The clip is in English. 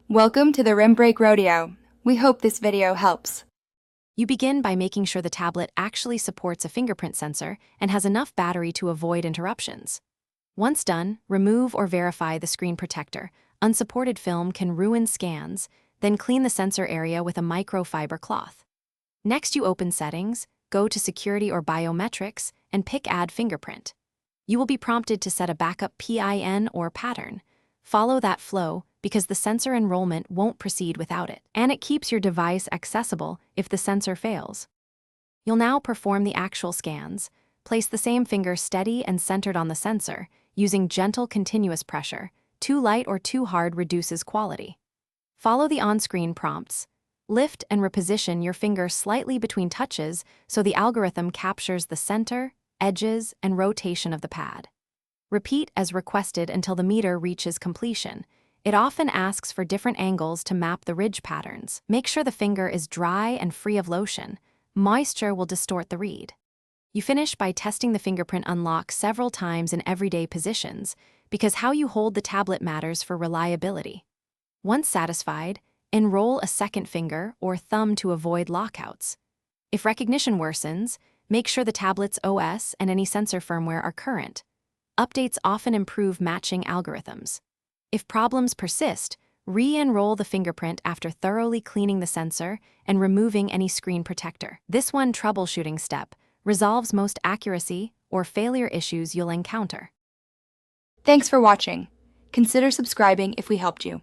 Welcome to the Rim Break Rodeo. We hope this video helps. You begin by making sure the tablet actually supports a fingerprint sensor and has enough battery to avoid interruptions. Once done, remove or verify the screen protector. Unsupported film can ruin scans, then clean the sensor area with a microfiber cloth. Next, you open Settings, go to Security or Biometrics, and pick Add Fingerprint. You will be prompted to set a backup PIN or pattern. Follow that flow because the sensor enrollment won't proceed without it, and it keeps your device accessible if the sensor fails. You'll now perform the actual scans. Place the same finger steady and centered on the sensor, using gentle continuous pressure. Too light or too hard reduces quality. Follow the on-screen prompts. Lift and reposition your finger slightly between touches so the algorithm captures the center, edges, and rotation of the pad. Repeat as requested until the meter reaches completion. It often asks for different angles to map the ridge patterns. Make sure the finger is dry and free of lotion. Moisture will distort the read. You finish by testing the fingerprint unlock several times in everyday positions, because how you hold the tablet matters for reliability. Once satisfied, enroll a second finger or thumb to avoid lockouts. If recognition worsens, make sure the tablet's OS and any sensor firmware are current. Updates often improve matching algorithms. If problems persist, re-enroll the fingerprint after thoroughly cleaning the sensor and removing any screen protector. This one troubleshooting step resolves most accuracy or failure issues you'll encounter. Thanks for watching. Consider subscribing if we helped you.